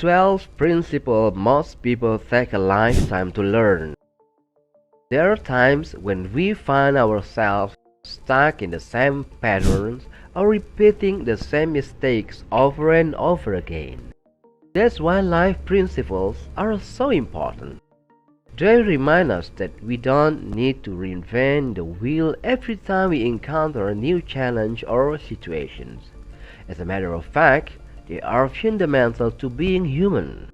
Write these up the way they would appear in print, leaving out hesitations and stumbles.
12 principles most people take a lifetime to learn. There are times when we find ourselves stuck in the same patterns or repeating the same mistakes over and over again. That's why life principles are so important. They remind us that we don't need to reinvent the wheel every time we encounter a new challenge or situations. As a matter of fact, they are fundamental to being human,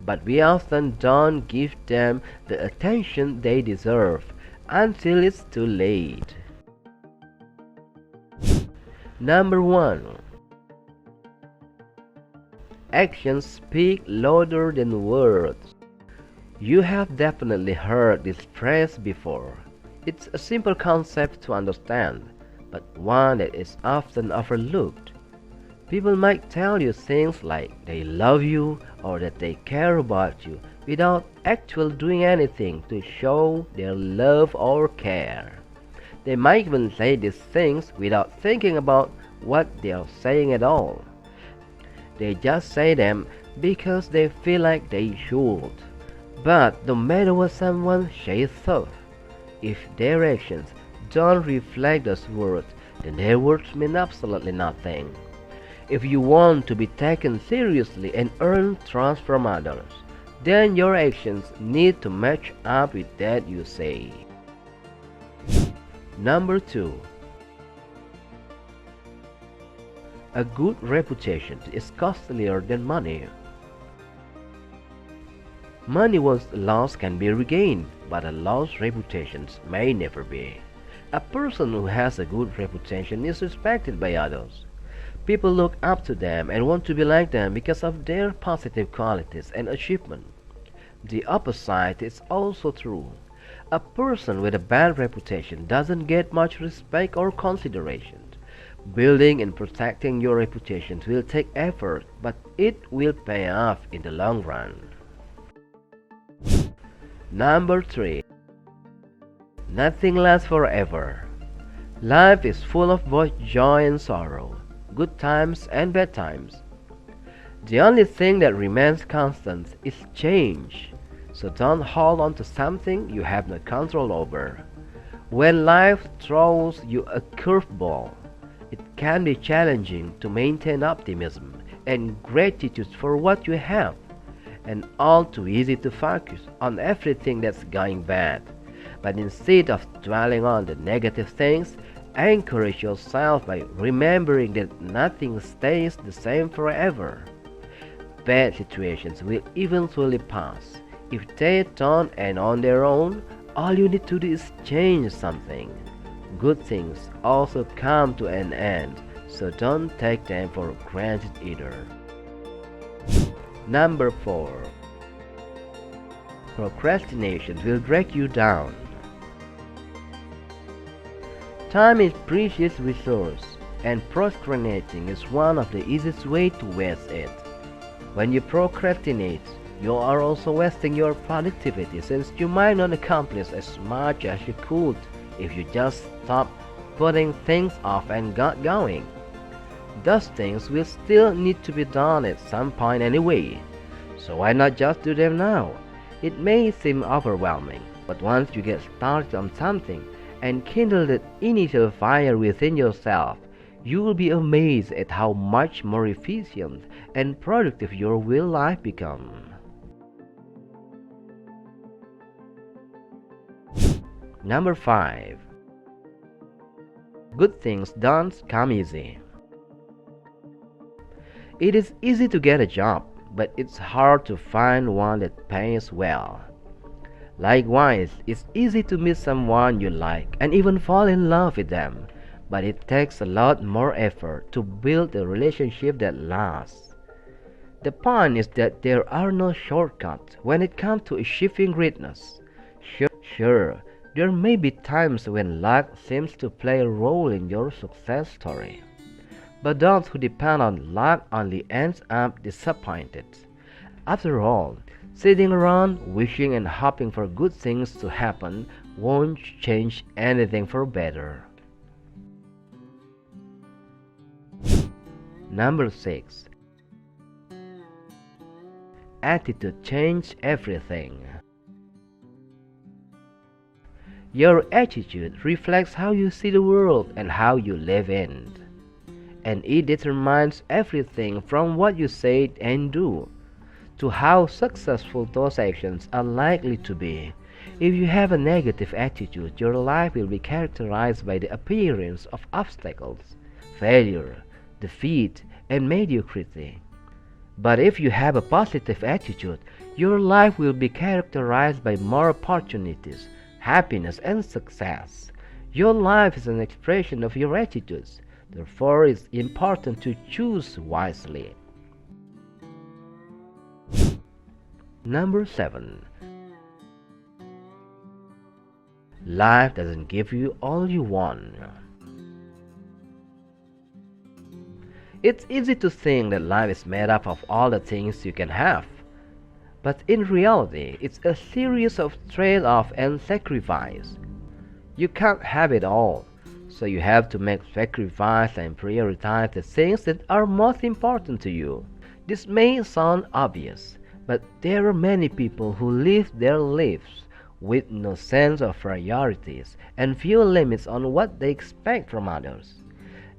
but we often don't give them the attention they deserve until it's too late. Number 1. Actions speak louder than words. You have definitely heard this phrase before. It's a simple concept to understand, but one that is often overlooked. People might tell you things like they love you or that they care about you without actually doing anything to show their love or care. They might even say these things without thinking about what they are saying at all. They just say them because they feel like they should. But no matter what someone says so, if their actions don't reflect those words, then their words mean absolutely nothing. If you want to be taken seriously and earn trust from others, then your actions need to match up with that you say. Number 2. A good reputation is costlier than money. Money once lost can be regained, but a lost reputation may never be. A person who has a good reputation is respected by others. People look up to them and want to be like them because of their positive qualities and achievement. The opposite is also true. A person with a bad reputation doesn't get much respect or consideration. Building and protecting your reputation will take effort, but it will pay off in the long run. Number 3. Nothing lasts forever. Life is full of both joy and sorrow, good times and bad times. The only thing that remains constant is change, so don't hold on to something you have no control over. When life throws you a curveball, it can be challenging to maintain optimism and gratitude for what you have, and all too easy to focus on everything that's going bad. But instead of dwelling on the negative things, encourage yourself by remembering that nothing stays the same forever. Bad situations will eventually pass. If they don't end on their own, all you need to do is change something. Good things also come to an end, so don't take them for granted either. Number 4. Procrastination will drag you down. Time is precious resource, and procrastinating is one of the easiest ways to waste it. When you procrastinate, you are also wasting your productivity since you might not accomplish as much as you could if you just stop putting things off and got going. Those things will still need to be done at some point anyway, so why not just do them now? It may seem overwhelming, but once you get started on something and kindle that initial fire within yourself, you will be amazed at how much more efficient and productive your will life becomes. Number 5. Good things don't come easy. It is easy to get a job, but it's hard to find one that pays well. Likewise, it's easy to meet someone you like and even fall in love with them, but it takes a lot more effort to build a relationship that lasts. The point is that there are no shortcuts when it comes to achieving greatness. Sure, there may be times when luck seems to play a role in your success story, but those who depend on luck only ends up disappointed. After all, sitting around wishing and hoping for good things to happen won't change anything for better. Number 6. attitude changes everything. Your attitude reflects how you see the world and how you live in it. And it determines everything from what you say and do to how successful those actions are likely to be. If you have a negative attitude, your life will be characterized by the appearance of obstacles, failure, defeat, and mediocrity. But if you have a positive attitude, your life will be characterized by more opportunities, happiness, and success. Your life is an expression of your attitudes. Therefore, it's important to choose wisely. Number 7. Life doesn't give you all you want. It's easy to think that life is made up of all the things you can have. But in reality, it's a series of trade-off and sacrifice. You can't have it all, so you have to make sacrifice and prioritize the things that are most important to you. This may sound obvious, but there are many people who live their lives with no sense of priorities and few limits on what they expect from others.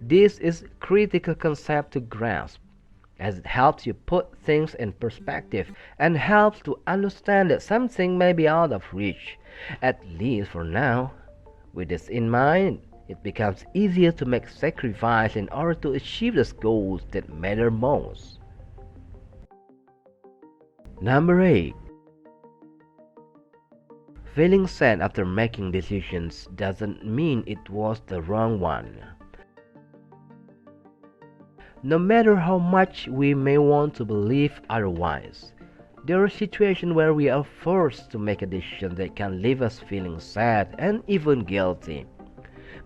This is a critical concept to grasp, as it helps you put things in perspective and helps to understand that something may be out of reach, at least for now. With this in mind, it becomes easier to make sacrifice in order to achieve the goals that matter most. Number 8. Feeling sad after making decisions doesn't mean it was the wrong one. No matter how much we may want to believe otherwise, there are situations where we are forced to make a decision that can leave us feeling sad and even guilty.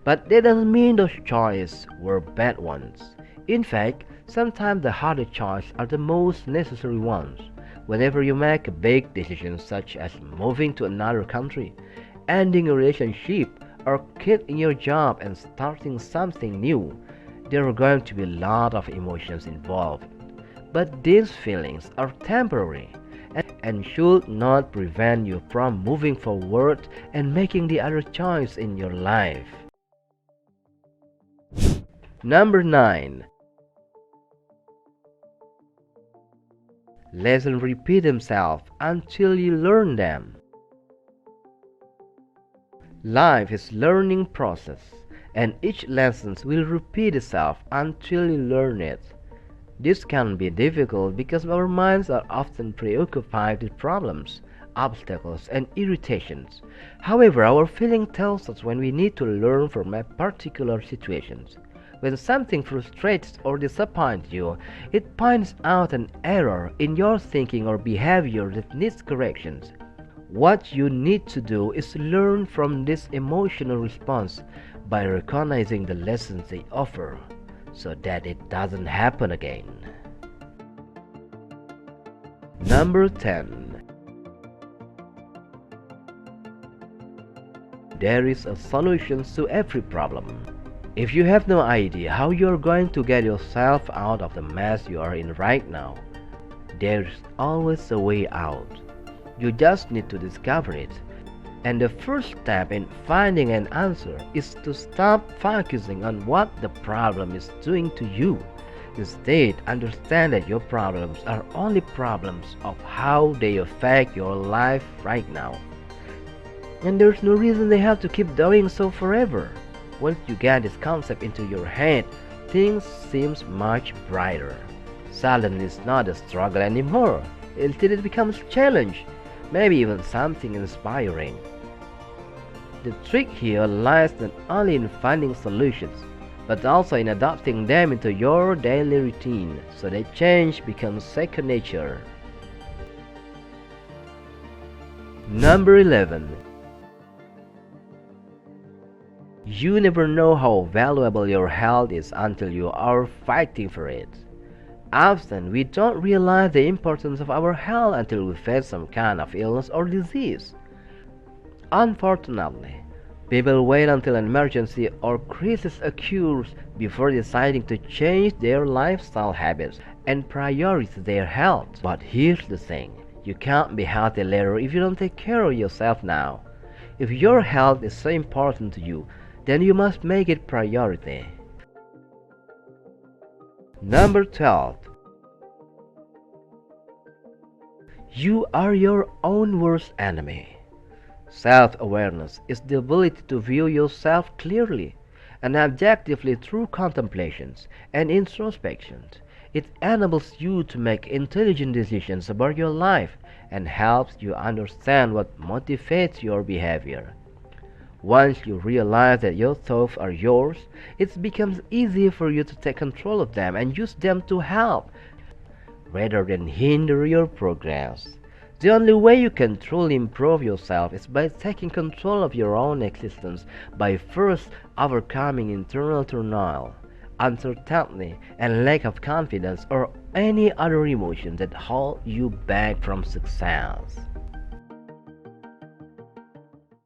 But that doesn't mean those choices were bad ones. In fact, sometimes the harder choices are the most necessary ones. Whenever you make a big decision such as moving to another country, ending a relationship, or quitting your job and starting something new, there are going to be a lot of emotions involved. But these feelings are temporary and should not prevent you from moving forward and making the other choice in your life. Number 9. Lessons repeat themselves until you learn them. Life is a learning process, and each lesson will repeat itself until you learn it. This can be difficult because our minds are often preoccupied with problems, obstacles, and irritations. However, our feeling tells us when we need to learn from a particular situation. When something frustrates or disappoints you, it points out an error in your thinking or behavior that needs corrections. What you need to do is learn from this emotional response by recognizing the lessons they offer, so that it doesn't happen again. Number 10. There is a solution to every problem. If you have no idea how you are going to get yourself out of the mess you are in right now, there is always a way out. You just need to discover it. And the first step in finding an answer is to stop focusing on what the problem is doing to you. Instead, understand that your problems are only problems of how they affect your life right now. And there's no reason they have to keep doing so forever. Once you get this concept into your head, things seem much brighter. Suddenly it's not a struggle anymore. Instead it becomes a challenge, maybe even something inspiring. The trick here lies not only in finding solutions, but also in adopting them into your daily routine, so that change becomes second nature. Number 11. You never know how valuable your health is until you are fighting for it. Often we don't realize the importance of our health until we face some kind of illness or disease. Unfortunately, people wait until an emergency or crisis occurs before deciding to change their lifestyle habits, and prioritize their health. But here's the thing, you can't be healthy later if you don't take care of yourself now. If your health is so important to you, then you must make it priority. Number 12. You are your own worst enemy. Self-awareness is the ability to view yourself clearly and objectively through contemplations and introspection. It enables you to make intelligent decisions about your life and helps you understand what motivates your behavior. Once you realize that your thoughts are yours, it becomes easier for you to take control of them and use them to help rather than hinder your progress. The only way you can truly improve yourself is by taking control of your own existence, by first overcoming internal turmoil, uncertainty, and lack of confidence, or any other emotion that hold you back from success.